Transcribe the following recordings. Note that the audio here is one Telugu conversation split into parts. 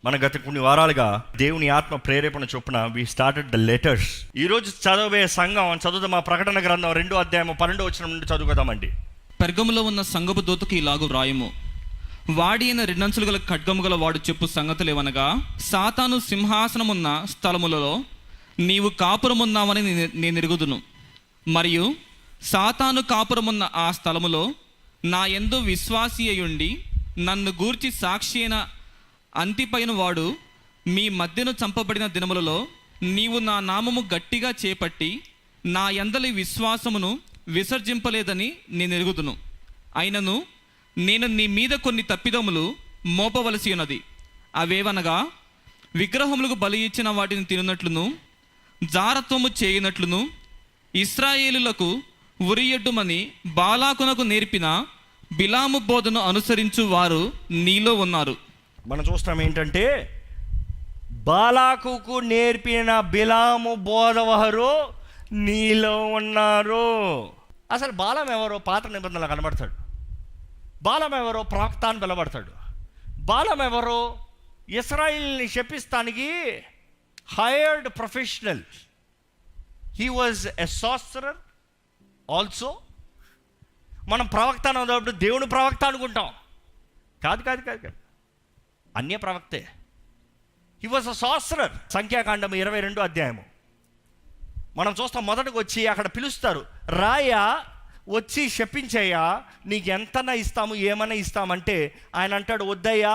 మన గత కొన్ని వారాలుగా దేవుని ఆత్మ ప్రేరేపణ చొప్పున వి స్టార్టెడ్ ద లెటర్స్. ఈరోజు చదవబోయే సంఘం చదువుదాం. ఆ ప్రకటన గ్రంథం 2వ అధ్యాయం 12వ వచనం నుండి చదువుదామండి. పెర్గములో ఉన్న సంఘపు దూతకి ఇలాగు వ్రాయము: వాడి అయిన రెండంచులు గల ఖడ్గము గల వాడు చెప్పు సంగతులేవనగా, సాతాను సింహాసనమున్న స్థలములలో నీవు కాపురమున్నావని నేను ఎరుగుదును. మరియు సాతాను కాపురమున్న ఆ స్థలములో నా యందు విశ్వాసి అయ్యుండి నన్ను గూర్చి సాక్షి అయిన అంతిపైన వాడు మీ మధ్యను చంపబడిన దినములలో నీవు నా నామము గట్టిగా చేపట్టి నా యందలి విశ్వాసమును విసర్జింపలేదని నేను ఎరుగుదును. అయినను నేను నీ మీద కొన్ని తప్పిదములు మోపవలసి ఉన్నది. అవేవనగా, విగ్రహములకు బలి ఇచ్చిన వాటిని తిననట్లును, జారత్వము చేయనట్లును, ఇశ్రాయేలులకు ఉరియడ్డుమని బాలాకునకు నేర్పిన బిలాము బోధను అనుసరించు వారు నీలో ఉన్నారు. మనం చూస్తాం ఏంటంటే, బాలాకుకు నేర్పిన బిలాము బోధవహరు నీలో ఉన్నారు. అసలు బాలం ఎవరో పాత నిబంధనలు కనబడతాడు. బాలం ఎవరో ప్రవక్త అని పిలబడతాడు. బాలం ఎవరో ఇశ్రాయేల్ని శపిస్తానికి hired professional. He was a sorcerer also. మనం ప్రవక్త అన్నప్పుడు దేవుని ప్రవక్త అనుకుంటాం. కాదు కాదు కాదు కాదు, అన్య ప్రవక్తే. He was a సాస్టరర్. సంఖ్యాకాండం 22వ అధ్యాయము మనం చూస్తాం. మొదటకు వచ్చి అక్కడ పిలుస్తారు, రాయా వచ్చి శపించయ్యా, నీకు ఎంతనా ఇస్తాము, ఏమన్నా ఇస్తామంటే ఆయన అంటాడు, వద్దయ్యా,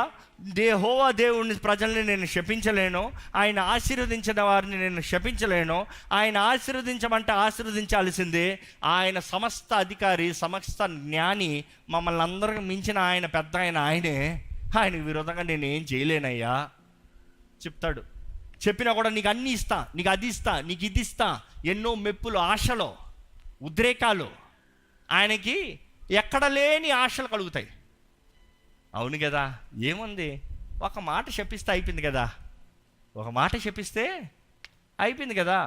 యెహోవా దేవుని ప్రజల్ని నేను శపించలేను, ఆయన ఆశీర్వదించిన వారిని నేను శపించలేను. ఆయన ఆశీర్వదించమంటే ఆశీర్వదించాల్సిందే. ఆయన సమస్త అధికారి, సమస్త జ్ఞాని, మమ్మల్ని అందరికి మించిన ఆయన పెద్ద ఆయనే. ఆయనకు విరోధంగా నేను ఏం చేయలేనయ్యా చెప్తాడు. చెప్పినా కూడా నీకు అన్నీ ఇస్తా, నీకు అది ఇస్తా, నీకు ఇది ఇస్తా. ఎన్నో మెప్పులు, ఆశలు, ఉద్రేకాలు. ఆయనకి ఎక్కడ లేని ఆశలు కలుగుతాయి. అవును కదా, ఏముంది, ఒక మాట శపిస్తే అయిపోయింది కదా. ఒక మాట శపిస్తే అయిపోయింది కదా,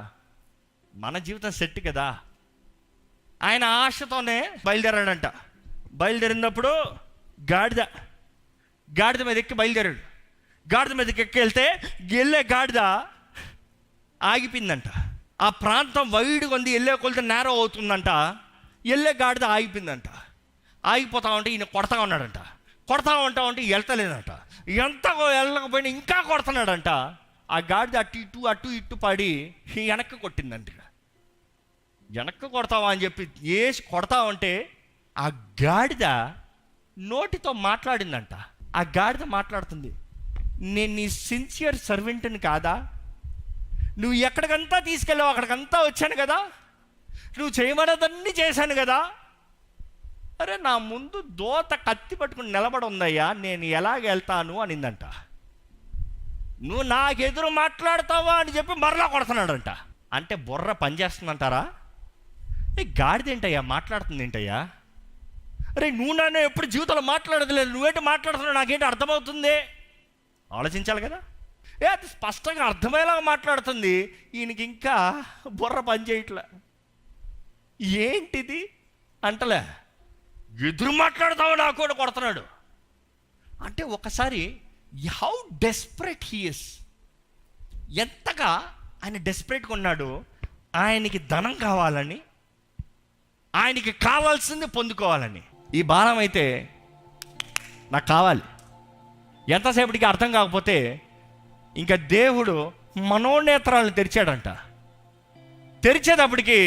మన జీవితం సెట్ కదా. ఆయన ఆశతోనే బయలుదేరాడంట. బయలుదేరినప్పుడు గాడిద మీద ఎక్కి బయలుదేరాడు. గాడిద మీదకి ఎక్కి వెళ్ళే గాడిద ఆగిపోయిందంట. ఆ ప్రాంతం వైడ్గా ఉంది, వెళ్ళే కొలితే నేరో అవుతుందంట. వెళ్ళే గాడిద ఆగిపోయిందంట. ఆగిపోతా ఉంటే ఈయన కొడతా ఉన్నాడంట. కొడతా ఉంటే వెళ్తలేదంట. ఎంత వెళ్ళకపోయినా ఇంకా కొడుతున్నాడంట. ఆ గాడిద అటు ఇటు పడి వెనక్కి కొట్టిందంట. వెనక్కి కొడతావా అని చెప్పి వేసి కొడతా ఉంటే ఆ గాడిద నోటితో మాట్లాడిందంట. ఆ గాడిద మాట్లాడుతుంది, నేను నీ సిన్సియర్ సర్వెంట్ని కాదా? నువ్వు ఎక్కడికంతా తీసుకెళ్ళావు, అక్కడికంతా వచ్చాను కదా, నువ్వు చేయమన్నదన్నీ చేశాను కదా. అరే, నా ముందు దోత కత్తి పట్టుకుని నిలబడి ఉందయ్యా, నేను ఎలాగ వెళ్తాను అనిందంట. నువ్వు నాకెదురు మాట్లాడతావా అని చెప్పి మరలా కొడుతున్నాడంట. అంటే బుర్ర పనిచేస్తుందంటారా? గాడిద ఏంటయ్యా మాట్లాడుతుంది ఏంటయ్యా? అరే, నువ్వు నన్ను ఎప్పుడు జీవితంలో మాట్లాడదు లేదు, నువ్వేంటి మాట్లాడుతున్నావు, నాకేంటి అర్థమవుతుంది? ఆలోచించాలి కదా. అది స్పష్టంగా అర్థమయ్యేలాగా మాట్లాడుతుంది. ఈయనకి ఇంకా బుర్ర పనిచేయట్లే. ఏంటిది అంటలే, ఎదురు మాట్లాడతావు నాకు కూడా కొడుతున్నాడు. అంటే ఒకసారి హౌ డెస్పరేట్ హీ ఇస్, ఎంతగా ఆయన డెస్పరేట్గా ఉన్నాడు. ఆయనకి ధనం కావాలని, ఆయనకి కావాల్సింది పొందుకోవాలని. ఈ బాణం అయితే నాకు కావాలి. ఎంతసేపటికి అర్థం కాకపోతే ఇంకా దేవుడు మనోనేత్రాలను తెరిచాడంట. తెరిచేటప్పటికి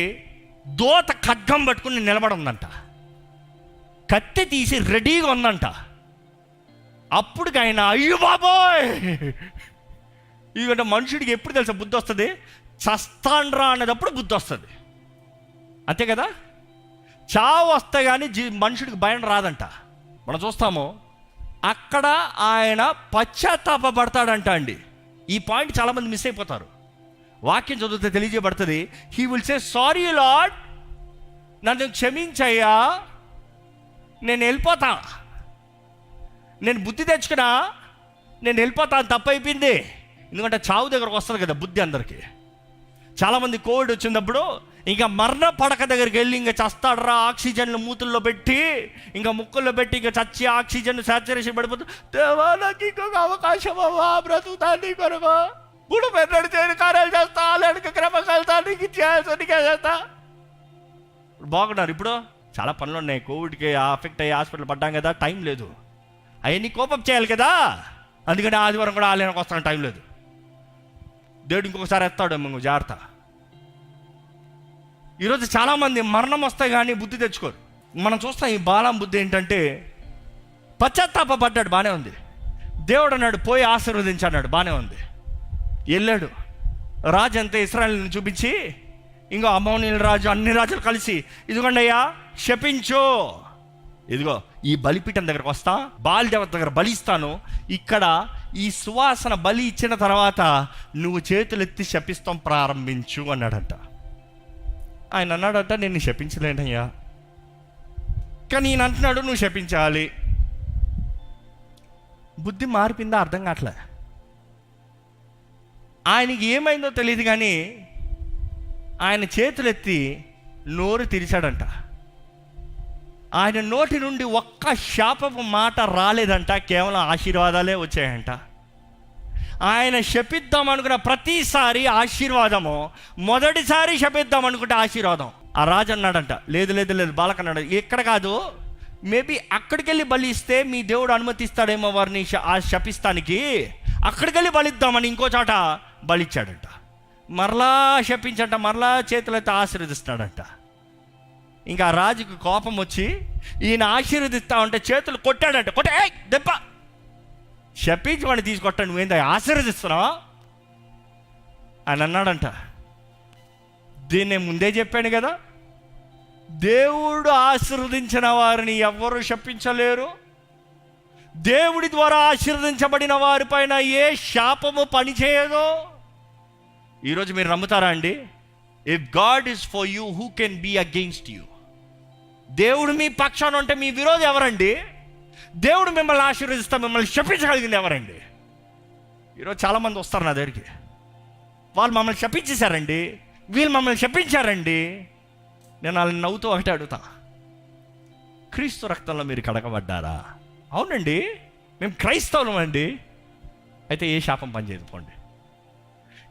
దోత ఖడ్గం పట్టుకుని నిలబడి ఉందంట. కత్తి తీసి రెడీగా ఉందంట. అప్పుడు ఆయన అయ్యో బాబోయ్, ఇదంటే మనుషుడికి ఎప్పుడు తెలుసా బుద్ధి వస్తుంది? చస్తాండ్రా అనేటప్పుడు బుద్ధి వస్తుంది, అంతే కదా. చావు వస్తే కానీ మనుషుడికి భయం రాదంట. మనం చూస్తాము అక్కడ ఆయన పశ్చాత్తాపడతాడంట అండి. ఈ పాయింట్ చాలామంది మిస్ అయిపోతారు. వాక్యం చదివితే తెలియజేయబడుతుంది, he will say sorry lord, నన్ను క్షమించయ్యా, నేను వెళ్ళిపోతా, నేను బుద్ధి తెచ్చుకున్నా, నేను వెళ్ళిపోతాను, తప్పైపోయింది. ఎందుకంటే చావు దగ్గరకు వస్తుంది కదా బుద్ధి అందరికీ. చాలామంది కోవిడ్ వచ్చినప్పుడు ఇంకా మరణ పడక దగ్గరికి వెళ్ళి ఇంకా చస్తాడరా, ఆక్సిజన్లు మూతుల్లో పెట్టి ఇంకా ముక్కుల్లో పెట్టి ఇంకా చచ్చి ఆక్సిజన్ సాచురేషన్ పడిపోతుంది. దేవా నాకు ఇంకొక అవకాశం అవ్వా, బ్రతుకుతాను కొరకు ఇప్పుడు పెద్దడు చేయని కార్యాలు చేస్తా, లేక క్రమం వెళ్తా, నీకు చేస్తా. బాగున్నారు. ఇప్పుడు చాలా పనులు ఉన్నాయి, కోవిడ్కి అఫెక్ట్ అయ్యి హాస్పిటల్ పడ్డాం కదా, టైం లేదు. అవన్నీ కోపం చేయాలి కదా, అందుకని ఆదివారం కూడా ఆలయానికి వస్తాను, టైం లేదు. దేవుడు ఇంకొకసారి ఎత్తాడు మేము, జాగ్రత్త. ఈరోజు చాలామంది మరణం వస్తాయి కానీ బుద్ధి తెచ్చుకోరు. మనం చూస్తాం ఈ బాలాం బుద్ధి ఏంటంటే, పశ్చాత్తాపడ్డాడు, బాగానే ఉంది. దేవుడు అన్నాడు పోయి ఆశీర్వదించాడు, బాగానే ఉంది. వెళ్ళాడు, రాజు అంతే ఇశ్రాయేలుని చూపించి, ఇంకో అమోనీయుల రాజు, అన్ని రాజులు కలిసి ఇదిగోండి అయ్యా శపించు, ఇదిగో ఈ బలిపీఠం దగ్గరకు వస్తా, బాల్ దేవత దగ్గర బలిస్తాను, ఇక్కడ ఈ సువాసన బలి ఇచ్చిన తర్వాత నువ్వు చేతులెత్తి శపిస్తాం ప్రారంభించు అన్నాడంట. ఆయన అన్నాడంట నేను శపించలేనయ్యా, కానీ ఈయన అంటున్నాడు నువ్వు శపించాలి. బుద్ధి మారిపోయిందా అర్థం కావట్లే. ఆయనకి ఏమైందో తెలియదు కానీ ఆయన చేతులెత్తి నోరు తెరిచాడంట. ఆయన నోటి నుండి ఒక్క శాపపు మాట రాలేదంట, కేవలం ఆశీర్వాదాలే వచ్చాయంట. ఆయన శపిద్దాం అనుకున్న ప్రతిసారి ఆశీర్వాదము, మొదటిసారి శపిద్దాం అనుకుంటే ఆశీర్వాదం. ఆ రాజు అన్నాడంట లేదు లేదు లేదు, బాలక అన్నాడు ఇక్కడ కాదు, మేబీ అక్కడికి వెళ్ళి బలి ఇస్తే మీ దేవుడు అనుమతిస్తాడేమో వారిని ఆ శపిస్తానికి, అక్కడికి వెళ్ళి బలిద్దామని ఇంకో చోట బలిచ్చాడంట. మరలా శపించంట, మరలా చేతులైతే ఆశీర్వదిస్తాడంట. ఇంకా ఆ రాజుకు కోపం వచ్చి ఈయన ఆశీర్వదిస్తా ఉంటే చేతులు కొట్టాడంట. కొట్టే దెబ్బ శపించి వాడిని తీసుకొట్టాడు, నువ్వేందా ఆశీర్వదిస్తున్నావా అని అన్నాడంట. దీన్ని ముందే చెప్పాను కదా, దేవుడు ఆశీర్వదించిన వారిని ఎవ్వరూ శపించలేరు. దేవుడి ద్వారా ఆశీర్వదించబడిన వారిపైన ఏ శాపము పనిచేయదు. ఈరోజు మీరు నమ్ముతారా అండి? If God is for you who can be against you? దేవుడు మీ పక్షాన ఉంటే మీ విరోధి ఎవరండి? దేవుడు మిమ్మల్ని ఆశీర్వదిస్తా మిమ్మల్ని శపించగలిగింది ఎవరండి? ఈరోజు చాలామంది వస్తారు నా దగ్గరికి, వాళ్ళు మమ్మల్ని శపించేశారండి, వీళ్ళు మమ్మల్ని శపించారండి. నేను వాళ్ళని నవ్వుతూ ఒకటే అడుగుతా, క్రీస్తు రక్తంలో మీరు కడగబడ్డారా? అవునండి, మేము క్రైస్తవులం అండి. అయితే ఏ శాపం పనిచేయదు పోండి.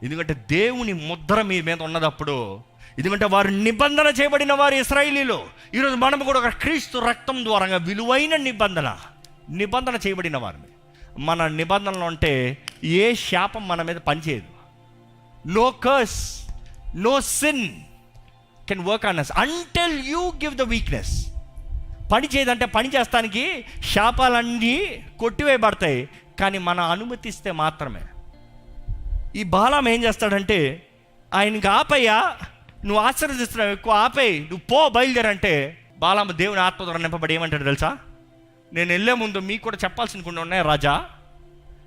ఎందుకంటే దేవుని ముద్ర మీ మీద ఉన్నదప్పుడు, ఎందుకంటే వారు నిబంధన చేయబడిన వారు ఇశ్రాయేలీలు. ఈరోజు మనం కూడా ఒక క్రీస్తు రక్తం ద్వారా విలువైన నిబంధన చేయబడిన వారిని, మన నిబంధనలు ఉంటే ఏ శాపం మన మీద పనిచేయదు. No curse, no sin can work on us until you give the weakness. పని చేయదంటే పని చేస్తానికి శాపాలన్నీ కొట్టివేయబడతాయి, కానీ మన అనుమతిస్తే మాత్రమే. ఈ బాలాం ఏం చేస్తాడంటే, ఆయనకి ఆపయ్యా, నువ్వు ఆశీర్వదిస్తున్నావు, ఎక్కువ ఆపేయి, నువ్వు పో బయలుదేరంటే, బాలాం దేవుని ఆత్మ ద్వారా నింపబడి ఏమంటాడు తెలుసా? నేను వెళ్ళే ముందు మీకు కూడా చెప్పాల్సిన కొన్ని ఉన్నాయి రాజా.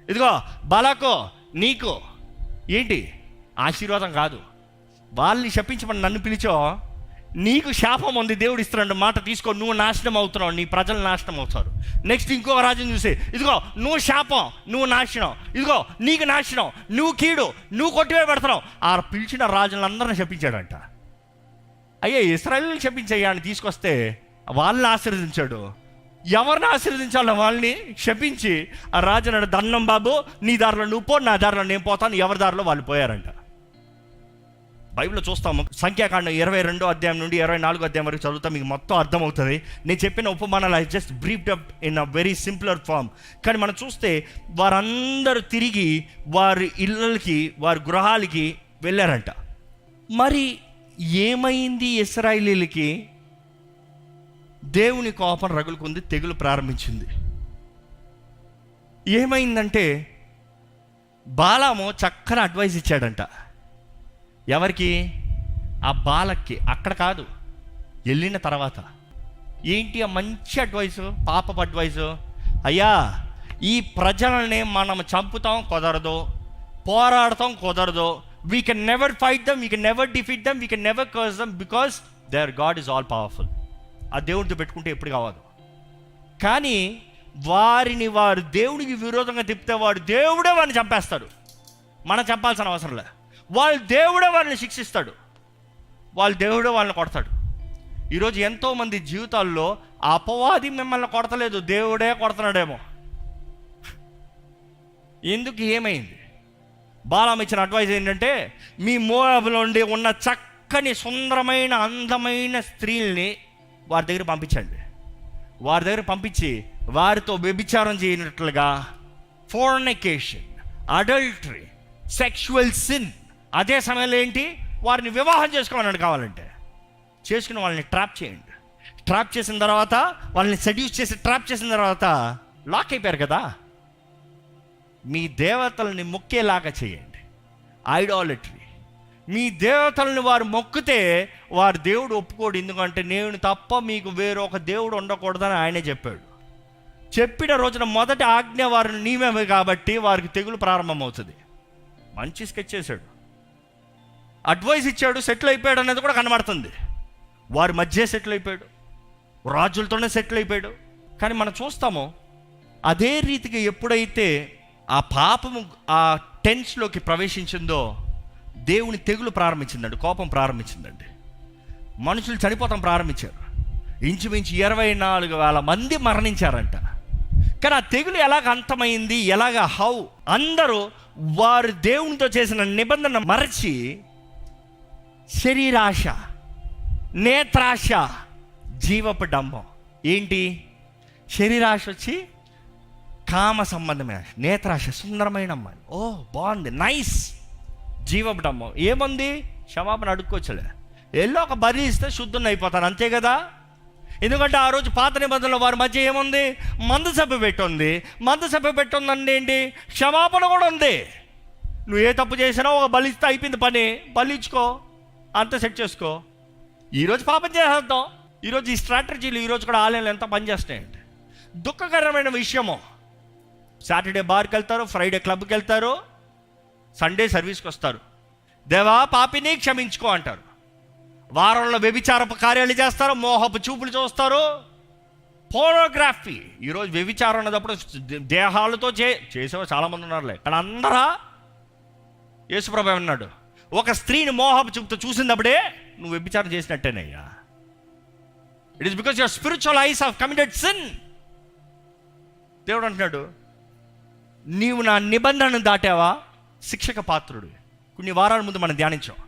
ఇదిగో బాలాకో, నీకు ఏంటి ఆశీర్వాదం కాదు, వాళ్ళని శపించమని నన్ను పిలిచో, నీకు శాపం ఉంది, దేవుడు ఇస్తున్నాడు, మాట తీసుకో, నువ్వు నాశనం అవుతున్నావు, నీ ప్రజలు నాశనం అవుతారు. నెక్స్ట్ ఇంకొక రాజుని చూసి, ఇదిగో నువ్వు శాపం, నువ్వు నాశనం, ఇదిగో నీకు నాశనం, నువ్వు కీడు, నువ్వు కొట్టివేయబడుతున్నావు. ఆ పిలిచిన రాజులందరిని శపించాడంట. అయ్యా ఇశ్రాయేలుని శపించయ్యా అని తీసుకొస్తే వాళ్ళని ఆశీర్వదించాడు. ఎవరిని ఆశీర్వదించాలో వాళ్ళని శపించి, ఆ రాజు అన్నాడు దన్నం బాబు, నీ దారిలో నువ్వు పో, నా దారిలో నేను పోతాను. ఎవరి దారిలో వాళ్ళు పోయారంట. బైబిల్లో చూస్తాము, సంఖ్యాకాండం 22వ అధ్యాయం నుండి 24వ అధ్యాయం వరకు చదువుతా, మీకు మొత్తం అర్థమవుతుంది. నేను చెప్పిన ఉపమానాలు I just briefed up in a very simpler form. కానీ మనం చూస్తే వారందరూ తిరిగి వారి ఇళ్ళకి, వారి గృహాలకి వెళ్ళారంట. మరి ఏమైంది? ఇశ్రాయేలీలకి దేవుని కోపం రగులుకుంది, తెగులు ప్రారంభించింది. ఏమైందంటే బాలాము చక్కని అడ్వైస్ ఇచ్చాడంట. ఎవరికి? ఆ బాలక్కి. అక్కడ కాదు, వెళ్ళిన తర్వాత. ఏంటి ఆ మంచి అడ్వైసు, పాపపు అడ్వైసు? అయ్యా ఈ ప్రజలని మనం చంపుతాం కుదరదు, పోరాడతాం కుదరదు, we can never fight them, we can never defeat them, we can never curse them, because their God is all powerful. ఆ దేవుడితో పెట్టుకుంటే ఎప్పుడు కావదు. కానీ వారిని వారు దేవుడికి విరోధంగా తిప్పితే వాడు దేవుడే వారిని చంపేస్తాడు. మనం చంపాల్సిన అవసరం లే, వాళ్ళు దేవుడే వారిని శిక్షిస్తాడు. వాళ్ళ దేవుడే వాళ్ళని కొడతాడు. ఈరోజు ఎంతోమంది జీవితాల్లో ఆ అపవాది మిమ్మల్ని కొడతలేదు, దేవుడే కొడుతున్నాడేమో. ఎందుకు, ఏమైంది? బాలాం ఇచ్చిన అడ్వైజ్ ఏంటంటే, మీ మోయాబులో ఉండి ఉన్న చక్కని సుందరమైన అందమైన స్త్రీల్ని వారి దగ్గర పంపించండి. వారి దగ్గర పంపించి వారితో వ్యభిచారం చేయనట్లుగా, ఫోర్నికేషన్, అడల్టరీ, సెక్షువల్ సిన్. అదే సమయంలో ఏంటి, వారిని వివాహం చేసుకోమన్నాడు. కావాలంటే చేసుకుని వాళ్ళని ట్రాప్ చేయండి. ట్రాప్ చేసిన తర్వాత, వాళ్ళని సెడ్యూస్ చేసి ట్రాప్ చేసిన తర్వాత లాక్ అయిపోయారు కదా, మీ దేవతల్ని మొక్కేలాగా చేయండి. ఐడాలట్రీ. మీ దేవతల్ని వారు మొక్కితే వారి దేవుడు ఒప్పుకోడు. ఎందుకంటే నేను తప్ప మీకు వేరొక దేవుడు ఉండకూడదని ఆయనే చెప్పాడు. చెప్పిన రోజున మొదటి ఆజ్ఞ వారిని నీవే కాబట్టి వారికి తెగులు ప్రారంభమవుతుంది. మంచి స్కెచ్ చేశాడు, అడ్వైస్ ఇచ్చాడు, సెటిల్ అయిపోయాడు అనేది కూడా కనబడుతుంది. వారి మధ్య సెటిల్ అయిపోయాడు, రాజులతోనే సెటిల్ అయిపోయాడు. కానీ మనం చూస్తాము, అదే రీతిగా ఎప్పుడైతే ఆ పాపము ఆ టెన్స్లోకి ప్రవేశించిందో దేవుని తెగులు ప్రారంభించిందండి, కోపం ప్రారంభించిందండి. మనుషులు చనిపోతాం ప్రారంభించారు. ఇంచుమించు 24,000 మంది మరణించారంట. కానీ ఆ తెగులు ఎలాగ అంతమైంది, ఎలాగ హౌ అందరూ వారు దేవునితో చేసిన నిబంధన మరచి శరీరాశ, నేత్రాశ, జీవపు డంబం. ఏంటి శరీరాశ? వచ్చి కామ సంబంధమైన నేత్రాశ, సుందరమైన అమ్మాయి, ఓ బాగుంది, నైస్. జీవపు డంబం ఏముంది? క్షమాపణ అడుక్కోవచ్చులే, ఎల్లో ఒక బలి ఇస్తే శుద్ధుని అయిపోతాను, అంతే కదా. ఎందుకంటే ఆ రోజు పాత నిబంధనలో వారి మధ్య ఏముంది? మందసభ పెట్టుంది. మందసభ పెట్టుందండి ఏంటి? క్షమాపణ కూడా ఉంది. నువ్వు ఏ తప్పు చేసినా ఒక బలి ఇస్తే అయిపోయింది పని, బలి ఇచ్చుకో, అంతా సెట్ చేసుకో. ఈరోజు పాపం చేసేద్దాం. ఈరోజు ఈ స్ట్రాటజీలు ఈరోజు కూడా ఆలయాలు ఎంత పనిచేస్తాయండి. దుఃఖకరమైన విషయము, సాటర్డే బార్కి వెళ్తారు, ఫ్రైడే క్లబ్కి వెళ్తారు, సండే సర్వీస్కి వస్తారు, దేవా పాపిని క్షమించుకో అంటారు. వారంలో వ్యభిచారపు కార్యాలు చేస్తారు, మోహపు చూపులు చూస్తారు, పోర్నోగ్రఫీ. ఈరోజు వ్యభిచారం అన్నప్పుడు దేహాలతో చేసేవారు చాలామంది ఉన్నారులే, కానీ అందరా యేసుప్రభు అన్నాడు, ఒక స్త్రీని మోహపు చూపుతో చూసినప్పుడే నువ్వు వ్యభిచారం చేసినట్టేనయ్యా. It is because your spiritual eyes have committed sin. దేవుడు అంటున్నాడు, నీవు నా నిబంధనను దాటావా, శిక్షక పాత్రుడు. కొన్ని వారాల ముందు మనం ధ్యానించాం,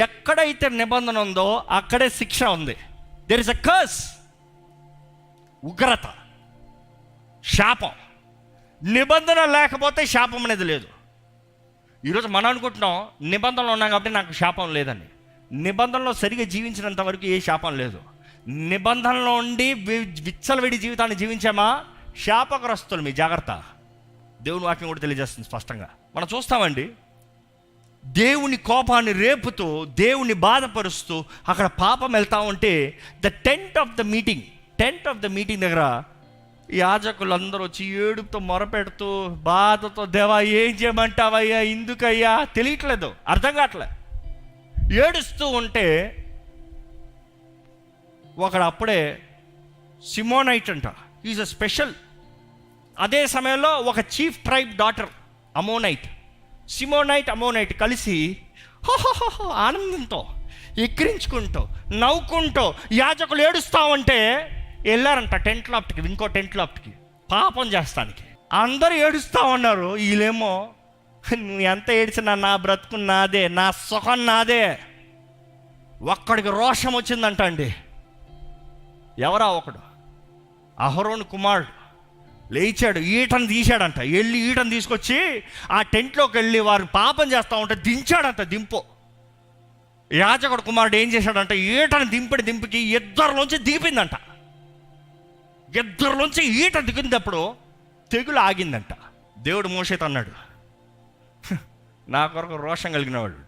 ఎక్కడైతే నిబంధన ఉందో అక్కడే శిక్ష ఉంది. దేర్ ఇస్ అ కర్స్, ఉగ్రత, శాపం. నిబంధన లేకపోతే శాపం అనేది లేదు. ఈరోజు మనం అనుకుంటున్నాం నిబంధనలు ఉన్నాం కాబట్టి నాకు శాపం లేదని. నిబంధనలో సరిగా జీవించినంత వరకు ఏ శాపం లేదు. నిబంధనలో ఉండి విచ్చలవిడి జీవితాన్ని జీవించామా శాపగ్రస్తులు. మీ జాగ్రత్త. దేవుని వాక్యం కూడా తెలియజేస్తుంది స్పష్టంగా. మనం చూస్తామండి, దేవుని కోపాన్ని రేపుతూ, దేవుని బాధపరుస్తూ అక్కడ పాపం వెళ్తా ఉంటే టెంట్ ఆఫ్ ద మీటింగ్ దగ్గర యాజకులందరూ వచ్చి ఏడుపుతో మొరపెడుతూ, బాధతో, దేవా ఏం చేయమంటావయ్యా, ఎందుకయ్యా, తెలియట్లేదు, అర్థం కావట్లే, ఏడుస్తూ ఉంటే ఒకడు అప్పుడే సిమోనైట్ అంట, ఈజ్ అ స్పెషల్. అదే సమయంలో ఒక chief tribe daughter Ammonite, Ammonite కలిసి ఆనందంతో, ఎక్కిరించుకుంటూ, నవ్వుకుంటూ యాజకులు ఏడుస్తూ ఉంటే వెళ్ళారంట టెంట్ లాప్ట్కి, ఇంకో టెంట్ లాప్ట్కి పాపం చేస్తానికి. అందరూ ఏడుస్తూ ఉన్నారు. వీళ్ళేమో, నువ్వు ఎంత ఏడ్చినా నా బ్రతుకు నాదే, నా సుఖం నాదే. ఒక్కడికి రోషం వచ్చిందంట అండి. ఎవరా ఒకడు? అహరోను కుమారుడు లేచాడు, ఈటను తీశాడంట. వెళ్ళి ఈటను తీసుకొచ్చి ఆ టెంట్లోకి వెళ్ళి వారు పాపం చేస్తూ ఉంటే దించాడంట. దింపు యాజకుడు కుమారుడు ఏం చేశాడంట, ఈటను దింపికి ఇద్దరిలోంచి దిగిపోయిందంట. ఇద్దరిలోంచి ఈట దిగినప్పుడు తెగులు ఆగిందంట. దేవుడు మోషేతో అన్నాడు, నా కొరకు రోషం కలిగినవాడు,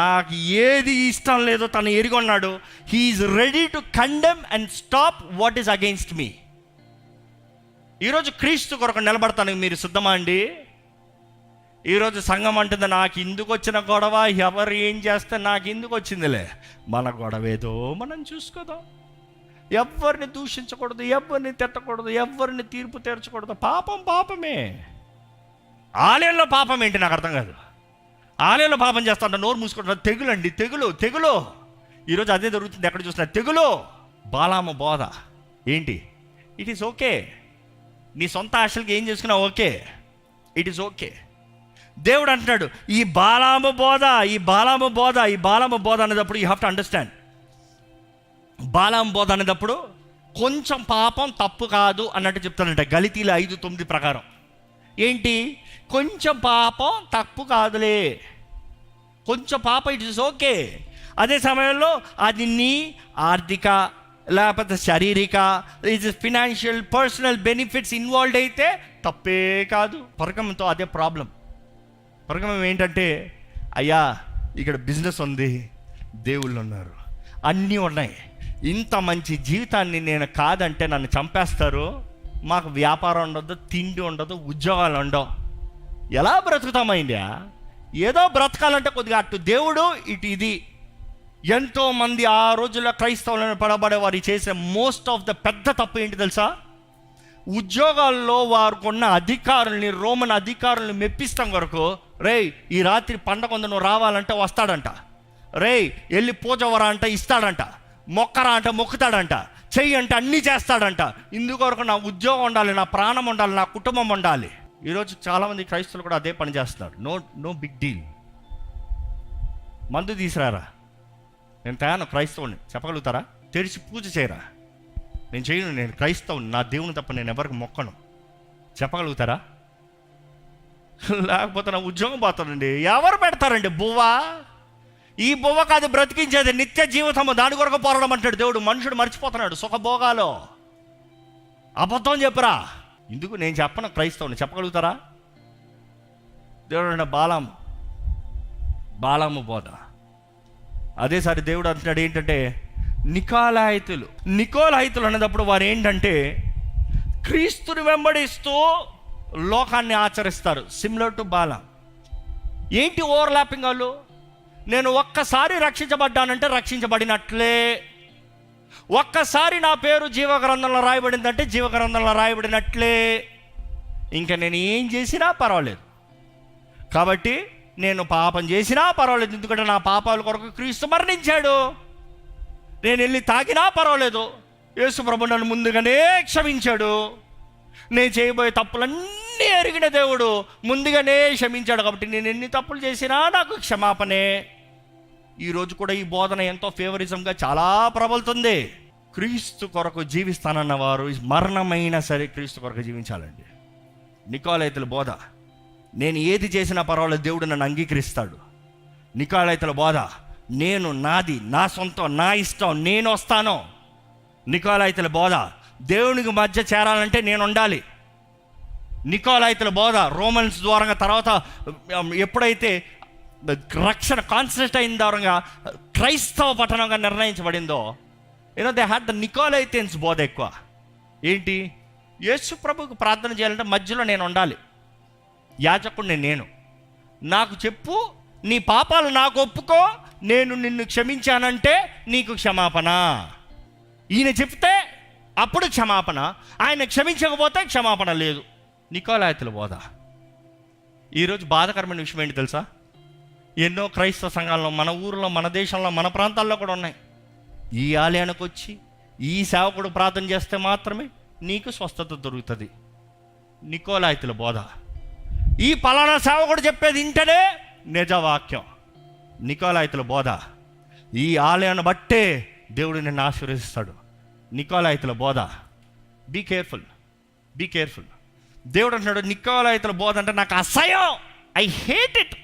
నాకు ఏది ఇష్టం లేదో తను ఎరిగొన్నాడు. He is ready to condemn and stop what is against me. ఈరోజు క్రీస్తు కొరకు నిలబడతాను, మీరు సిద్ధమా అండి? ఈరోజు సంఘం అంటుంది, నాకు ఇందుకు వచ్చిన గొడవ, ఎవరు ఏం చేస్తే నాకు ఇందుకు వచ్చిందిలే, మన గొడవ ఏదో మనం చూసుకోదాం. ఎవరిని దూషించకూడదు, ఎవరిని తిట్టకూడదు, ఎవరిని తీర్పు తీర్చకూడదు. పాపమే. ఆలయంలో పాపం ఏంటి నాకు అర్థం కాదు. ఆలయంలో పాపం చేస్తా ఉంటా, నోరు మూసుకుంటారు. తెగులు అండి, తెగులు. ఈరోజు అదే జరుగుతుంది, ఎక్కడ చూసినా తెగులు. బాలాము బోధ ఏంటి? It is okay. నీ సొంత ఆశలకి ఏం చేసుకున్నా ఓకే, ఇట్ ఈస్ ఓకే. దేవుడు అంటున్నాడు ఈ బాలాము బోధ అనేటప్పుడు యూ హ్యావ్ టు అండర్స్టాండ్. బాలాము బోధ అనేటప్పుడు కొంచెం పాపం తప్పు కాదు అన్నట్టు చెప్తానంట. గలితీలు 5:9 ప్రకారం ఏంటి? కొంచెం పాపం తప్పు కాదులే, కొంచెం పాపం ఇట్ ఇస్ ఓకే. అదే సమయంలో అది నీ ఆర్థిక లేకపోతే శారీరక ఫినాన్షియల్ పర్సనల్ బెనిఫిట్స్ ఇన్వాల్వ్ అయితే తప్పే కాదు. పరగమంతో అదే ప్రాబ్లం. పరగమం ఏంటంటే, అయ్యా ఇక్కడ బిజినెస్ ఉంది, దేవుళ్ళు ఉన్నారు, అన్నీ ఉన్నాయి, ఇంత మంచి జీవితాన్ని నేను కాదంటే నన్ను చంపేస్తారు, మాకు వ్యాపారం ఉండదు, తిండి ఉండదు, ఉద్యోగాలు ఉండవు, ఎలా బ్రతుకుతామైందా? ఏదో బ్రతకాలంటే కొద్దిగా అటు దేవుడు ఇటు ఇది. ఎంతోమంది ఆ రోజుల్లో క్రైస్తవులను పడబడే వారు చేసే మోస్ట్ ఆఫ్ ద పెద్ద తప్పు ఏంటి తెలుసా? ఉద్యోగాల్లో వారికి ఉన్న అధికారుల్ని, రోమన్ అధికారుల్ని మెప్పిస్తాం వరకు, రేయ్ ఈ రాత్రి పండగ ఉంది, నువ్వు రావాలంటే వస్తాడంట, రేయ్ వెళ్ళి పూజవరా అంటే ఇస్తాడంట, మొక్కరా అంటే మొక్కుతాడంట, చెయ్యి అంటే అన్నీ చేస్తాడంట. ఇందుకొరకు నా ఉద్యోగం ఉండాలి, నా ప్రాణం ఉండాలి, నా కుటుంబం ఉండాలి. ఈరోజు చాలామంది క్రైస్తవులు కూడా అదే పని చేస్తున్నారు. No big deal. మందు తీసుకురారా, నేను తయారు క్రైస్తవుని చెప్పగలుగుతారా? తెరిచి పూజ చేయరా, నేను చేయను, నేను క్రైస్తవుని, నా దేవుని తప్ప నేను ఎవరికి మొక్కను చెప్పగలుగుతారా? లేకపోతే నా ఉద్యోగం పోతానండి, ఎవరు పెడతారండి బువ్వ? ఈ బువ్వ కాదు బ్రతికించేది, నిత్య జీవితము, దాని కొరకు పోరాడడం అంటాడు దేవుడు. మనుషుడు మర్చిపోతున్నాడు సుఖభోగాలు. అబద్ధం చెప్పురా. ఇందుకు నేను చెప్పను క్రైస్తవుని చెప్పగలుగుతారా? దేవుడు బాలాము బోధ. అదేసారి దేవుడు అంటున్నాడు ఏంటంటే, నికోలాయితులు అనేటప్పుడు వారు ఏంటంటే క్రీస్తుని వెంబడిస్తూ లోకాన్ని ఆచరిస్తారు. సిమిలర్ టు బాలాం. ఏంటి ఓవర్లాపింగ్? వాళ్ళు నేను ఒక్కసారి రక్షించబడ్డానంటే రక్షించబడినట్లే, ఒక్కసారి నా పేరు జీవగ్రంథంలో రాయబడిందంటే జీవగ్రంథంలో రాయబడినట్లే, ఇంకా నేను ఏం చేసినా పర్వాలేదు, కాబట్టి నేను పాపం చేసినా పర్వాలేదు, ఎందుకంటే నా పాపాల కొరకు క్రీస్తు మరణించాడు. నేను వెళ్ళి తాగినా పర్వాలేదు, యేసు ప్రభు నన్ను ముందుగానే క్షమించాడు, నేను చేయబోయే తప్పులన్నీ ఎరిగిన దేవుడు ముందుగానే క్షమించాడు, కాబట్టి నేను ఎన్ని తప్పులు చేసినా నాకు క్షమాపణే. ఈరోజు కూడా ఈ బోధన ఎంతో ఫేవరిజంగా చాలా ప్రబలుతుంది. క్రీస్తు కొరకు జీవిస్తానన్న వారు మరణమైనా సరే క్రీస్తు కొరకు జీవించాలండి. నికోలాయితుల బోధ, నేను ఏది చేసినా పర్వాలేదు, దేవుడు నన్ను అంగీకరిస్తాడు. నికోలాయితుల బోధ, నేను నాది, నా సొంతం, నా ఇష్టం, నేను వస్తాను. నికోలాయితుల బోధ, దేవునికి మధ్య చేరాలంటే నేను ఉండాలి. నికోలాయితుల బోధ రోమన్స్ ద్వారంగా తర్వాత ఎప్పుడైతే రక్షణ కాన్సెప్ట్ అయిన ద్వారంగా క్రైస్తవ పట్టణంగా నిర్ణయించబడిందో, దే హ్యాడ్ ద నికోలైటియన్స్ బోధ ఎక్కువ. ఏంటి? యేసు ప్రభుకు ప్రార్థన చేయాలంటే మధ్యలో నేను ఉండాలి, యాజకుడిని నేను, నాకు చెప్పు, నీ పాపాలు నాకు ఒప్పుకో, నేను నిన్ను క్షమించానంటే నీకు క్షమాపణ. ఈయన చెప్తే అప్పుడు క్షమాపణ, ఆయన క్షమించకపోతే క్షమాపణ లేదు. నికోలాయితుల బోధ. ఈరోజు బాధాకరమైన విషయం ఏంటి తెలుసా? ఎన్నో క్రైస్తవ సంఘాల్లో, మన ఊరిలో, మన దేశంలో, మన ప్రాంతాల్లో కూడా ఉన్నాయి. ఈ ఆలయానికి వచ్చి ఈ సేవకుడు ప్రార్థన చేస్తే మాత్రమే నీకు స్వస్థత దొరుకుతుంది. నికోలాయితుల బోధ. ఈ పలానా సేవకుడు చెప్పేది ఇంటనే నిజవాక్యం. నికోలాయితుల బోధ. ఈ ఆలయాన్ని బట్టే దేవుడు నిన్ను ఆశీర్వదిస్తాడు. నికోలాయితుల బోధ. Be careful. దేవుడు అంటున్నాడు నికోలాయితుల బోధ అంటే నాకు అసహ్యం, ఐ హేట్ ఇట్.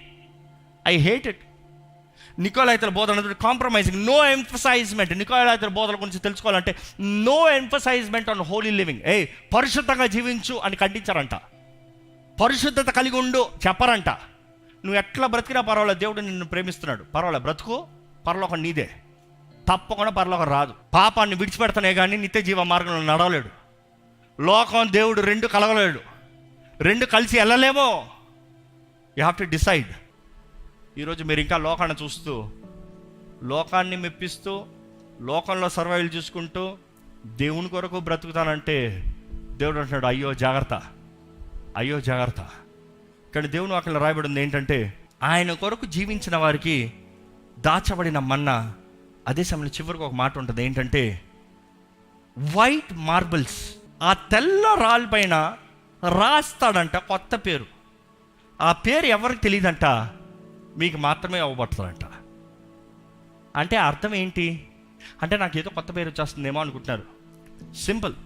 నికోలాయితుల బోధ అంటే కాంప్రమైజింగ్, నో ఎంఫసైజ్మెంట్. నికోలాయితుల బోధల గురించి తెలుసుకోవాలంటే no emphasizement on holy living. పరిశుద్ధంగా జీవించు అని ఖండించారంట. పరిశుద్ధత కలిగి ఉండు చెప్పరంట. నువ్వు ఎట్లా బ్రతికినా పర్వాలేదు, దేవుడు నిన్ను ప్రేమిస్తున్నాడు, పర్వాలేదు బ్రతుకు, పరలోకం నీదే, తప్పకుండా పరలోకం రాదు. పాపాన్ని విడిచిపెడతానే కానీ నిత్య జీవ మార్గంలో నడవలేడు. లోకం దేవుడు రెండు కలగలేడు, రెండు కలిసి వెళ్ళలేమో. You have to decide. ఈరోజు మీరు ఇంకా లోకాన్ని చూస్తూ, లోకాన్ని మెప్పిస్తూ, లోకంలో సర్వైవల్ చూసుకుంటూ దేవుని కొరకు బ్రతుకుతానంటే దేవుడు అంటున్నాడు అయ్యో జాగ్రత్త. కానీ దేవుని వాక్యంలో రాయబడింది ఏంటంటే, ఆయన కొరకు జీవించిన వారికి దాచబడిన మన్నా. అదే సమయంలో చివరికి ఒక మాట ఉంటుంది, ఏంటంటే వైట్ మార్బుల్స్, ఆ తెల్ల రాళ్ళ పైన రాస్తాడంట కొత్త పేరు. ఆ పేరు ఎవరికి తెలియదంట, మీకు మాత్రమే అవ్వబడుతుందంట. అంటే అర్థం ఏంటి అంటే, నాకు ఏదో కొత్త పేరు వచ్చేస్తుందేమో అనుకుంటున్నారు. సింపుల్.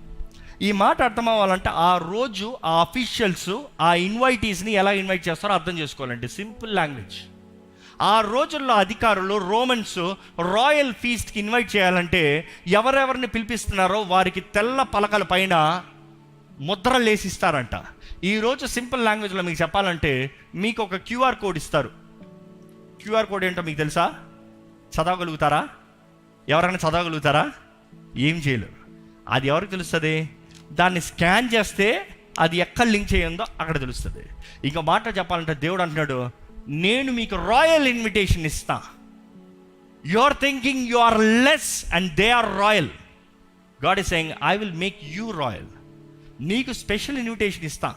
ఈ మాట అర్థం అవ్వాలంటే ఆ రోజు ఆ అఫీషియల్స్ ఆ ఇన్వైటీస్ని ఎలా ఇన్వైట్ చేస్తారో అర్థం చేసుకోవాలండి. Simple language. ఆ రోజుల్లో అధికారులు రోమన్స్ రాయల్ ఫీస్ట్కి ఇన్వైట్ చేయాలంటే ఎవరెవరిని పిలిపిస్తున్నారో వారికి తెల్ల పలకల పైన ముద్రలు వేసిస్తారంట. ఈరోజు సింపుల్ లాంగ్వేజ్లో మీకు చెప్పాలంటే మీకు ఒక క్యూఆర్ కోడ్ ఇస్తారు. క్యూఆర్ కోడ్ ఏంటో మీకు తెలుసా? చదవగలుగుతారా? ఎవరైనా చదవగలుగుతారా? ఏం చేయలేరు. అది ఎవరికి తెలుస్తుంది? దాన్ని స్కాన్ చేస్తే అది ఎక్కడ లింక్ చేయందో అక్కడ తెలుస్తుంది. ఇంకో మాట చెప్పాలంటే దేవుడు అంటున్నాడు, నేను మీకు రాయల్ ఇన్విటేషన్ ఇస్తా. You are thinking you are less and they are royal. God is saying I will make you royal. నీకు స్పెషల్ ఇన్విటేషన్ ఇస్తా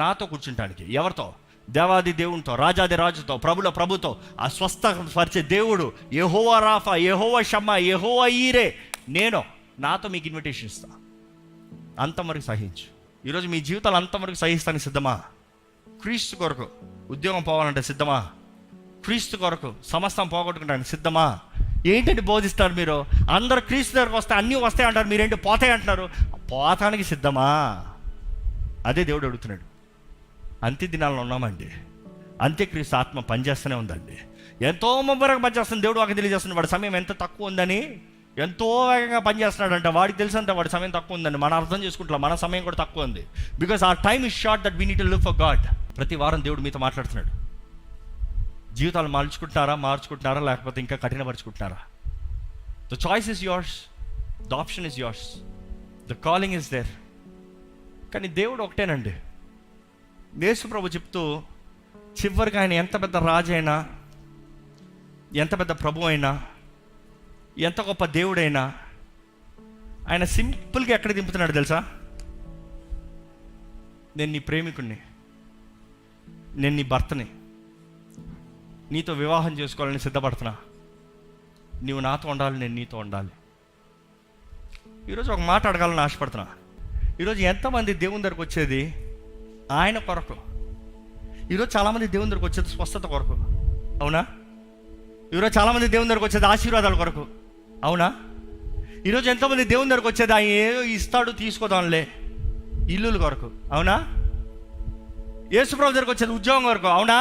నాతో కూర్చుంటానికి. ఎవరితో? దేవాది దేవునితో, రాజాది రాజుతో, ప్రభుల ప్రభుతో, ఆ స్వస్థపరిచే దేవుడు యెహోవా రాఫా, యెహోవా షమ్మా, యెహోవా ఈరే. నేను నాతో మీకు ఇన్విటేషన్ ఇస్తా. అంతవరకు సహించు. ఈరోజు మీ జీవితాలు అంతవరకు సహిస్తానికి సిద్ధమా? క్రీస్తు కొరకు ఉద్యోగం పోవాలంటే సిద్ధమా? క్రీస్తు కొరకు సమస్తం పోగొట్టుకుంటానికి సిద్ధమా? ఏంటంటే బోధిస్తారు మీరు, అందరూ క్రీస్తు దగ్గరకు వస్తే అన్నీ వస్తాయి అంటారు, మీరేంటి పోతాయి అంటున్నారు. పోతానికి సిద్ధమా? అదే దేవుడు అడుగుతున్నాడు. అంత్య దినాల్లో ఉన్నామండి. అంత్యక్రీస్తు ఆత్మ పనిచేస్తూనే ఉందండి. ఎంతో ముమ్మరంగా పనిచేస్తుంది. దేవుడు వాకి తెలియజేస్తుంది వాడి సమయం ఎంత తక్కువ ఉందని. ఎంతో వేగంగా పనిచేస్తున్నాడంట. వాడికి తెలుసంట వాడి సమయం తక్కువ ఉందని. మనం అర్థం చేసుకుంటున్నాం మన సమయం కూడా తక్కువ ఉంది. Because our time is short that we need to live for God. ప్రతి వారం దేవుడు మీతో మాట్లాడుతున్నాడు. జీవితాలు మార్చుకుంటున్నారా లేకపోతే ఇంకా కఠినపరుచుకుంటున్నారా? The choice is yours. The option is yours. The calling is there. కానీ దేవుడు ఒకటేనండి. యేసు ప్రభు చెప్తూ చివరికి ఆయన ఎంత పెద్ద రాజు అయినా, ఎంత పెద్ద ప్రభు అయినా, ఎంత గొప్ప దేవుడైనా ఆయన సింపుల్గా ఎక్కడ దింపుతున్నాడు తెలుసా? నేను నీ ప్రేమికుణ్ణి, నేను నీ భర్తని, నీతో వివాహం చేసుకోవాలని సిద్ధపడుతున్నా. నీవు నాతో ఉండాలి, నేను నీతో ఉండాలి. ఈరోజు ఒక మాట అడగాలని ఆశపడుతున్నా. ఈరోజు ఎంతమంది దేవుని దగ్గరకు వచ్చేది ఆయన కొరకు? ఈరోజు చాలామంది దేవుని దగ్గరకు వచ్చేది స్వస్థత కొరకు, అవునా? ఈరోజు చాలామంది దేవుని దగ్గరకు వచ్చేది ఆశీర్వాదాల కొరకు, అవునా? ఈరోజు ఎంతోమంది దేవుని దగ్గరకు వచ్చేది ఆయన ఏదో ఇస్తాడు తీసుకోదాంలే ఇల్లుల కొరకు, అవునా? యేసుప్రభు దగ్గరకు వచ్చేది ఉద్యోగం కొరకు, అవునా?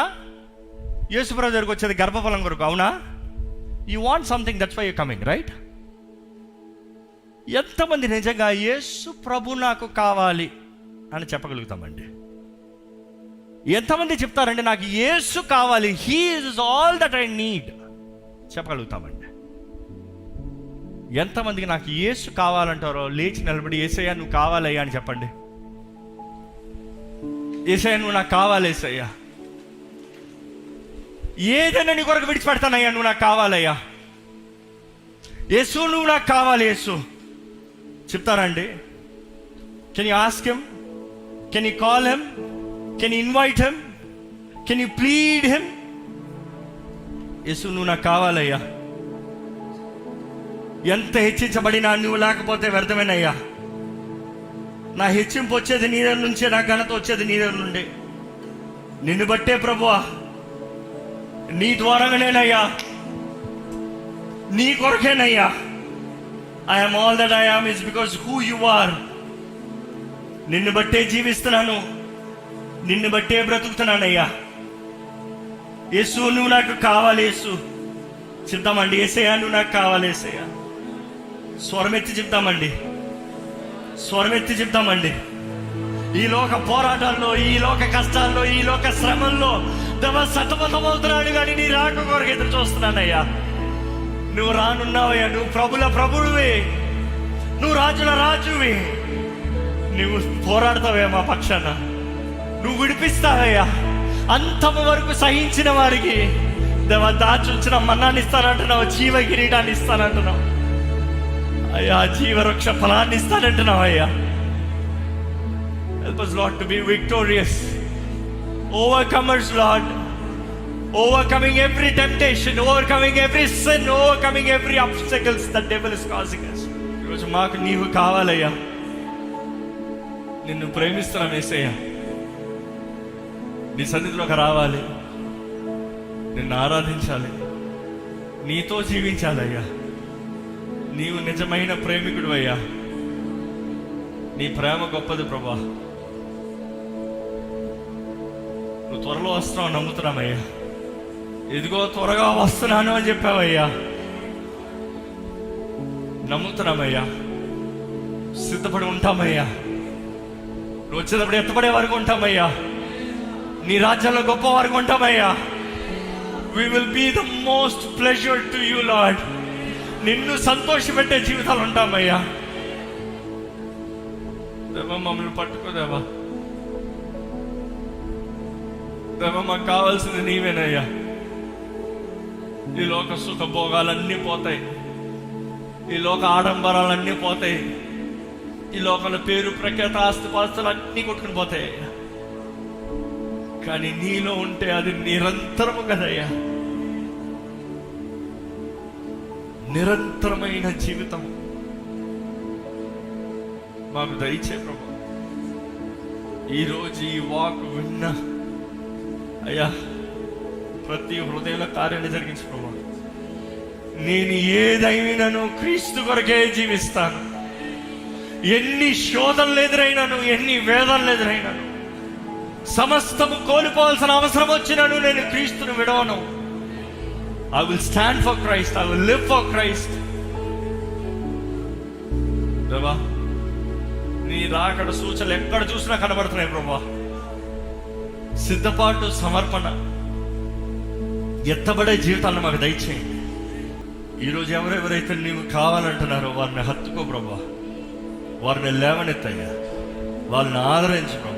యేసుప్రభు దగ్గరకు వచ్చేది గర్భఫలం కొరకు, అవునా? You want something, that's why you coming, right? ఎంతమంది నిజంగా యేసు ప్రభు నాకు కావాలి అని చెప్పగలుగుతామండి? ఎంతమంది చెప్తారండి నాకు యేసు కావాలి, he is all that I need చెప్పగలుగుతామండి? ఎంతమందికి నాకు యేసు కావాలంటారో లేచి నిలబడి యేసయ్యా నువ్వు కావాలయ్యా అని చెప్పండి. యేసయ్యా నువ్వు నాకు కావాలి, యేసయ్యా ఏదైనా నీ కొరకు విడిచిపెడతానయ్యా, నువ్వు నాకు కావాలయ్యా, యేసు నువ్వు నాకు కావాలి, యేసు చెప్తారండి? Can you ask him? Can you call him? Can you invite him? Can you plead him? యేసు నువ్వు నాకు కావాలయ్యా. ఎంత హెచ్చించబడినా నువ్వు లేకపోతే వ్యర్థమేనయ్యా. నా హెచ్చింపు వచ్చేది నీ దగ్గర నుంచే, నా ఘనత వచ్చేది నీ దగ్గర నుండి. నిన్ను బట్టే ప్రభువా, నీ ద్వారానేనయ్యా, నీ కొరకేనయ్యా. I am all that I am is because who you are. నిన్ను బట్టే జీవిస్తున్నాను, నిన్ను బట్టే బ్రతుకుతున్నానయ్యా. యేసు నువ్వు నాకు కావాలి. యేసు చెప్తామండి, యేసయ్యా నువ్వు నాకు కావాలి, యేసయ్యా. స్వరమెత్తి చెప్తామండి, స్వరమెత్తి చెప్తామండి. ఈ లోక పోరాటాల్లో, ఈ లోక కష్టాల్లో, ఈ లోక శ్రమల్లో దేవ సతమతమవుతున్నాడు, కానీ నీ రాక కొరకు ఎదురు చూస్తున్నానయ్యా. నువ్వు రానున్నావయ్యా, నువ్వు ప్రభుల ప్రభుడువే, నువ్వు రాజుల రాజువే. నువ్వు పోరాడతావయ్యా మా పక్షాన, నువ్వు విడిపిస్తావయ్యా. అంతము వరకు సహించిన వారికి దేవ దాచుంచిన మన్నాన్ని ఇస్తానంటున్నావు, జీవ కిరీటాన్ని ఇస్తానంటున్నావు అయ్యా, జీవవృక్ష ఫలాన్ని ఇస్తానంటున్నావు అయ్యా. Help us Lord to be victorious, overcomers Lord. overcoming every temptation, overcoming every sin, overcoming every obstacles the devil is causing us. ఈరోజు మాకు నీవు కావాలయ్యా. నిన్ను ప్రేమిస్తున్నాం యేసయ్యా. నీ సన్నిధిలోకి రావాలి, నిన్ను ఆరాధించాలి, నీతో జీవించాలయ్యా. నీవు నిజమైన ప్రేమికుడు అయ్యా. నీ ప్రేమ గొప్పది ప్రభా. నువ్వు త్వరలో వస్తున్నావు నమ్ముతున్నామయ్యా. ఇదిగో త్వరగా వస్తున్నాను అని చెప్పావయ్యా. నమ్ముతున్నామయ్యా. సిద్ధపడి ఉంటామయ్యా. నువ్వు వచ్చేటప్పుడు ఎత్తపడే వరకు ఉంటామయ్యా. నీ రాజ్యంలో గొప్ప వరకు ఉంటామయ్యా. We will be the most pleasure to you, Lord. నిన్ను సంతోషపెట్టే జీవితాలు ఉంటామయ్యా. దేవా మమ్మల్ని పట్టుకోదేవా. దేవా మాకు కావాల్సింది నీవేనయ్యా. ఈ లోక సుఖ భోగాలన్నీ పోతాయి, ఈ లోక ఆడంబరాలన్నీ పోతాయి, ఈ లోకంలో పేరు ప్రఖ్యాత ఆస్తిపాస్తులు అన్నీ కొట్టుకుని పోతాయి. కానీ నీలో ఉంటే అది నిరంతరము కదయ్యా. నిరంతరమైన జీవితం మాకు దయచే ప్రభు. ఈరోజు ఈ వాక్ విన్న అయ్యా, ప్రతి హృదయంలో కార్యాన్ని జరిగించు ప్రభు. నేను ఏదైనాను క్రీస్తు కొరకే జీవిస్తాను. ఎన్ని శోధనలు ఎదురైనాను, ఎన్ని వేదనలు ఎదురైనాను, సమస్తము కోల్పోవాల్సిన అవసరం వచ్చినాను, నేను క్రీస్తును విడవను. I will stand for Christ. I will live for Christ. దేవా, నీ రాకడ సూచనలు ఎక్కడ చూసినా కనబడుతున్నాయి ప్రభా. సిద్ధపాటు, సమర్పణ, ఎత్తబడే జీవితాలను మాకు దయచేయి. ఈరోజు ఎవరెవరైతే నీవు కావాలంటున్నారో వారిని హత్తుకో ప్రభా. వారిని లేవనెత్తయ్యా. వారిని ఆదరించు ప్రభా.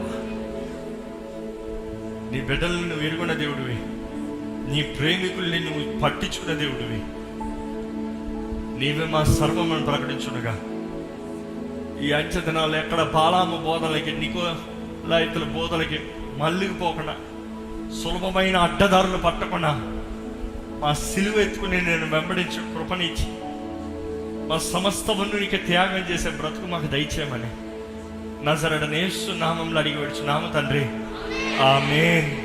నీ బిడ్డలను నువ్వు ఎరుగున్న దేవుడివి. నీ ప్రేమికుల్ని నువ్వు పట్టించుకున్న దేవుడివి. నీవే మా సర్వమని ప్రకటించుండగా ఈ అంచె దినాలు ఎక్కడ బాలాము బోధలకి, నికోలాయితుల బోధలకి మళ్ళీపోకుండా, సులభమైన అడ్డదారులు పట్టకుండా మా సిలువ ఎత్తుకుని నేను వెంబడించు కృపనిచ్చి మా సమస్తమును నీకు త్యాగం చేసే బ్రతుకు మాకు దయచేయమని నజరేయుడైన యేసు నామములో అడిగి వేడుచున్నాము తండ్రి. ఆమేన్.